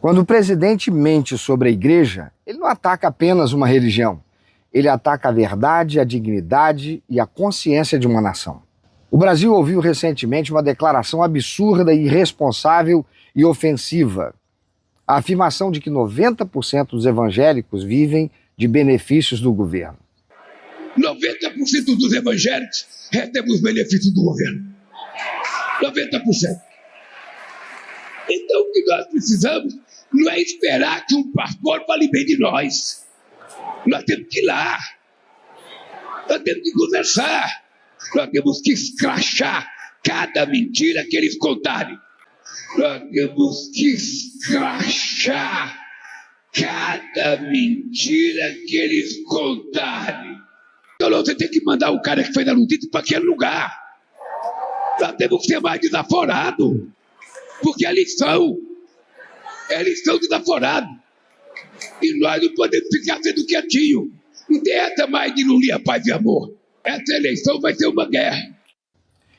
Quando o presidente mente sobre a igreja, ele não ataca apenas uma religião. Ele ataca a verdade, a dignidade e a consciência de uma nação. O Brasil ouviu recentemente uma declaração absurda, irresponsável e ofensiva. A afirmação de que 90% dos evangélicos vivem de benefícios do governo. 90% dos evangélicos recebem os benefícios do governo. 90%. Então o que nós precisamos não é esperar que um pastor fale bem de nós. Nós temos que ir lá. Nós temos que conversar. Nós temos que escrachar cada mentira que eles contarem. Nós temos que escrachar cada mentira que eles contarem. Então você tem que mandar o cara que fez a notícia para aquele lugar. Nós temos que ser mais desaforados. Porque eles são desaforados. E nós não podemos ficar sendo quietinho. Não tem essa mais de Lula, paz e amor. Essa eleição vai ser uma guerra.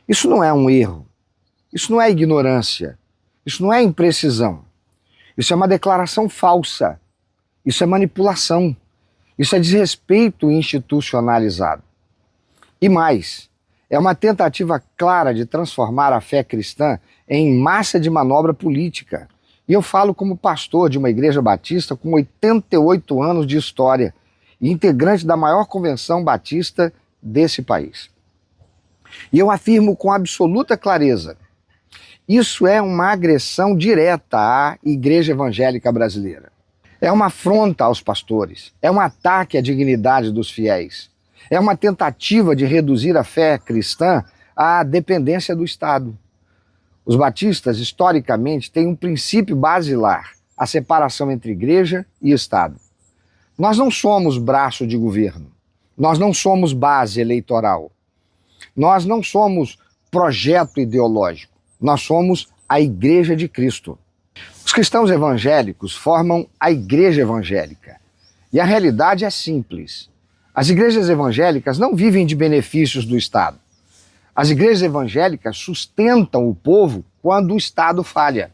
Isso não é um erro. Isso não é ignorância. Isso não é imprecisão. Isso é uma declaração falsa. Isso é manipulação. Isso é desrespeito institucionalizado. E mais, é uma tentativa clara de transformar a fé cristã em massa de manobra política. E eu falo como pastor de uma igreja batista com 88 anos de história e integrante da maior convenção batista desse país. E eu afirmo com absoluta clareza, isso é uma agressão direta à igreja evangélica brasileira. É uma afronta aos pastores, é um ataque à dignidade dos fiéis, é uma tentativa de reduzir a fé cristã à dependência do Estado. Os batistas, historicamente, têm um princípio basilar, a separação entre igreja e Estado. Nós não somos braço de governo, nós não somos base eleitoral, nós não somos projeto ideológico, nós somos a Igreja de Cristo. Os cristãos evangélicos formam a Igreja Evangélica. E a realidade é simples. As igrejas evangélicas não vivem de benefícios do Estado. As igrejas evangélicas sustentam o povo quando o Estado falha.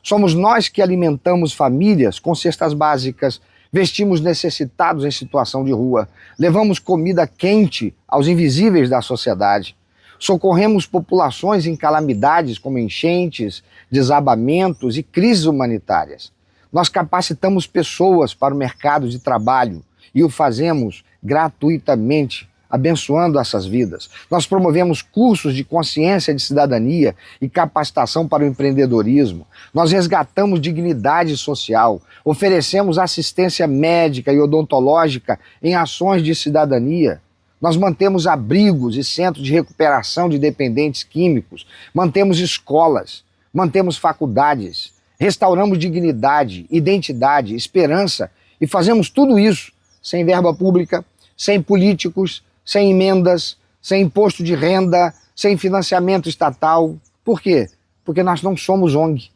Somos nós que alimentamos famílias com cestas básicas, vestimos necessitados em situação de rua, levamos comida quente aos invisíveis da sociedade, socorremos populações em calamidades como enchentes, desabamentos e crises humanitárias. Nós capacitamos pessoas para o mercado de trabalho e o fazemos gratuitamente, abençoando essas vidas. Nós promovemos cursos de consciência de cidadania e capacitação para o empreendedorismo. Nós resgatamos dignidade social, oferecemos assistência médica e odontológica em ações de cidadania. Nós mantemos abrigos e centros de recuperação de dependentes químicos, mantemos escolas, mantemos faculdades, restauramos dignidade, identidade, esperança e fazemos tudo isso sem verba pública, sem políticos, sem emendas, sem imposto de renda, sem financiamento estatal. Por quê? Porque nós não somos ONG.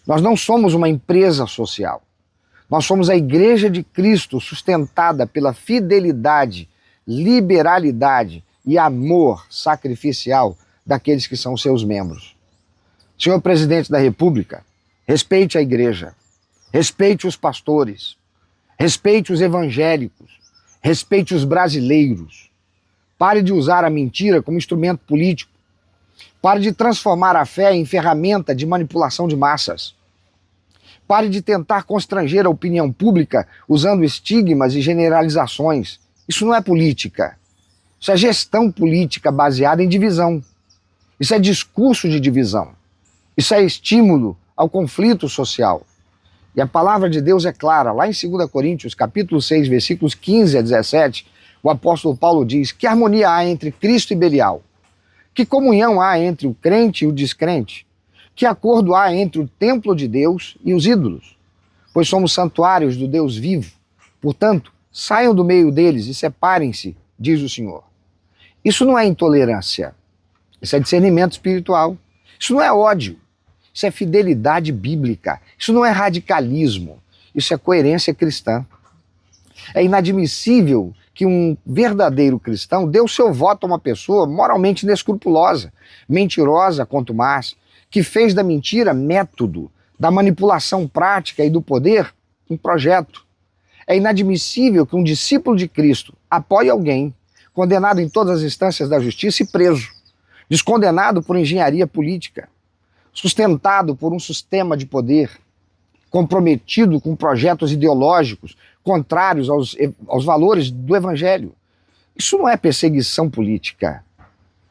Nós não somos uma empresa social. Nós somos a Igreja de Cristo sustentada pela fidelidade, liberalidade e amor sacrificial daqueles que são seus membros. Senhor Presidente da República, respeite a igreja, respeite os pastores, respeite os evangélicos, respeite os brasileiros. Pare de usar a mentira como instrumento político. Pare de transformar a fé em ferramenta de manipulação de massas. Pare de tentar constranger a opinião pública usando estigmas e generalizações. Isso não é política. Isso é gestão política baseada em divisão. Isso é discurso de divisão. Isso é estímulo ao conflito social. E a palavra de Deus é clara. Lá em 2 Coríntios, capítulo 6, versículos 15 a 17, o apóstolo Paulo diz: que harmonia há entre Cristo e Belial? Que comunhão há entre o crente e o descrente? Que acordo há entre o templo de Deus e os ídolos? Pois somos santuários do Deus vivo. Portanto, saiam do meio deles e separem-se, diz o Senhor. Isso não é intolerância. Isso é discernimento espiritual. Isso não é ódio. Isso é fidelidade bíblica. Isso não é radicalismo. Isso é coerência cristã. É inadmissível que um verdadeiro cristão dê o seu voto a uma pessoa moralmente inescrupulosa, mentirosa, contumaz, que fez da mentira método, da manipulação prática e do poder, um projeto. É inadmissível que um discípulo de Cristo apoie alguém condenado em todas as instâncias da justiça e preso, descondenado por engenharia política, sustentado por um sistema de poder, comprometido com projetos ideológicos contrários aos valores do Evangelho. Isso não é perseguição política,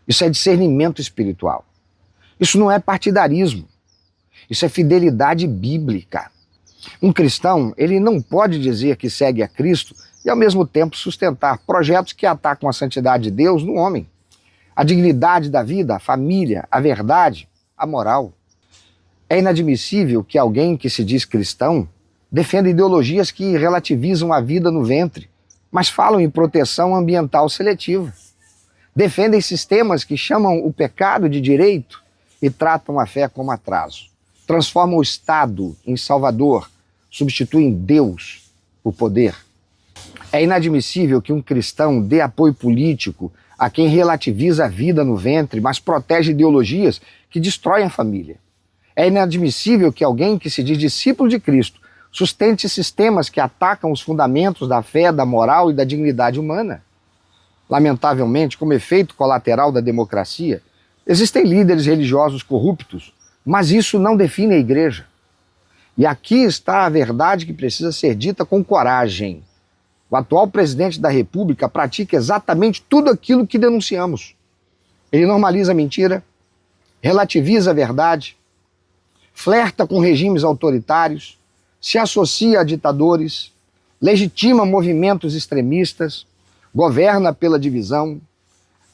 isso é discernimento espiritual. Isso não é partidarismo, isso é fidelidade bíblica. Um cristão, ele não pode dizer que segue a Cristo e ao mesmo tempo sustentar projetos que atacam a santidade de Deus no homem, a dignidade da vida, a família, a verdade, a moral. É inadmissível que alguém que se diz cristão defenda ideologias que relativizam a vida no ventre, mas falam em proteção ambiental seletiva. Defendem sistemas que chamam o pecado de direito e tratam a fé como atraso. Transformam o Estado em salvador, substituem Deus por poder. É inadmissível que um cristão dê apoio político a quem relativiza a vida no ventre, mas protege ideologias que destroem a família. É inadmissível que alguém que se diz discípulo de Cristo sustente sistemas que atacam os fundamentos da fé, da moral e da dignidade humana. Lamentavelmente, como efeito colateral da democracia, existem líderes religiosos corruptos, mas isso não define a igreja. E aqui está a verdade que precisa ser dita com coragem. O atual presidente da República pratica exatamente tudo aquilo que denunciamos. Ele normaliza a mentira, relativiza a verdade, flerta com regimes autoritários, se associa a ditadores, legitima movimentos extremistas, governa pela divisão,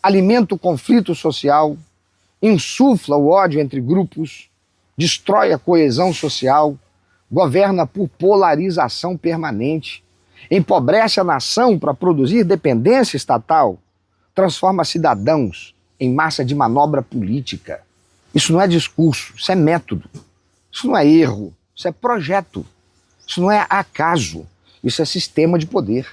alimenta o conflito social, insufla o ódio entre grupos, destrói a coesão social, governa por polarização permanente, empobrece a nação para produzir dependência estatal, transforma cidadãos em massa de manobra política. Isso não é discurso, isso é método. Isso não é erro, isso é projeto. Isso não é acaso, isso é sistema de poder.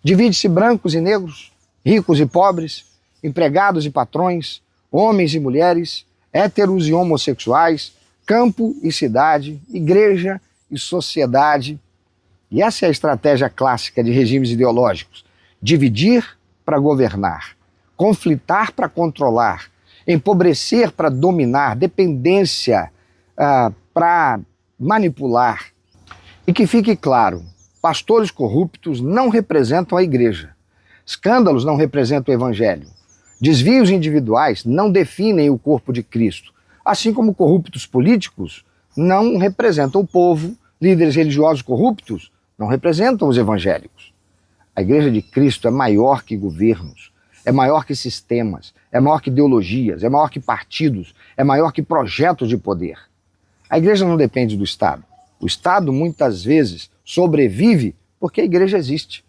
Divide-se brancos e negros, ricos e pobres, empregados e patrões, homens e mulheres, héteros e homossexuais, campo e cidade, igreja e sociedade. E essa é a estratégia clássica de regimes ideológicos: dividir para governar, conflitar para controlar, empobrecer para dominar, dependência para manipular. E que fique claro, pastores corruptos não representam a igreja, escândalos não representam o evangelho, desvios individuais não definem o corpo de Cristo, assim como corruptos políticos não representam o povo, líderes religiosos corruptos não representam os evangélicos. A igreja de Cristo é maior que governos, é maior que sistemas, é maior que ideologias, é maior que partidos, é maior que projetos de poder. A igreja não depende do Estado. O Estado muitas vezes sobrevive porque a igreja existe.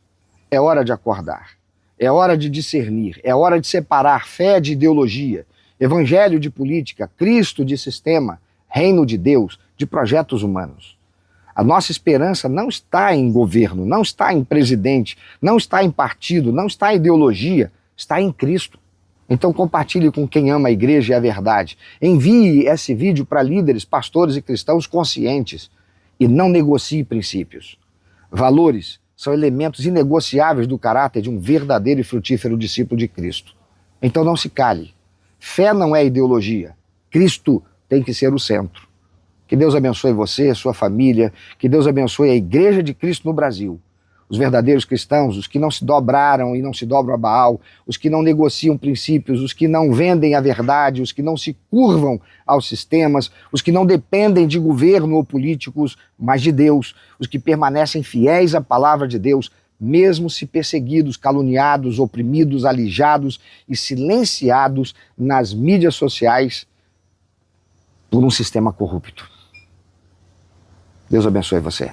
É hora de acordar, é hora de discernir, é hora de separar fé de ideologia, evangelho de política, Cristo de sistema, reino de Deus, de projetos humanos. A nossa esperança não está em governo, não está em presidente, não está em partido, não está em ideologia, está em Cristo. Então compartilhe com quem ama a igreja e a verdade. Envie esse vídeo para líderes, pastores e cristãos conscientes e não negocie princípios. Valores são elementos inegociáveis do caráter de um verdadeiro e frutífero discípulo de Cristo. Então não se cale. Fé não é ideologia. Cristo tem que ser o centro. Que Deus abençoe você, sua família, que Deus abençoe a Igreja de Cristo no Brasil. Os verdadeiros cristãos, os que não se dobraram e não se dobram a Baal, os que não negociam princípios, os que não vendem a verdade, os que não se curvam aos sistemas, os que não dependem de governo ou políticos, mas de Deus, os que permanecem fiéis à palavra de Deus, mesmo se perseguidos, caluniados, oprimidos, alijados e silenciados nas mídias sociais por um sistema corrupto. Deus abençoe você.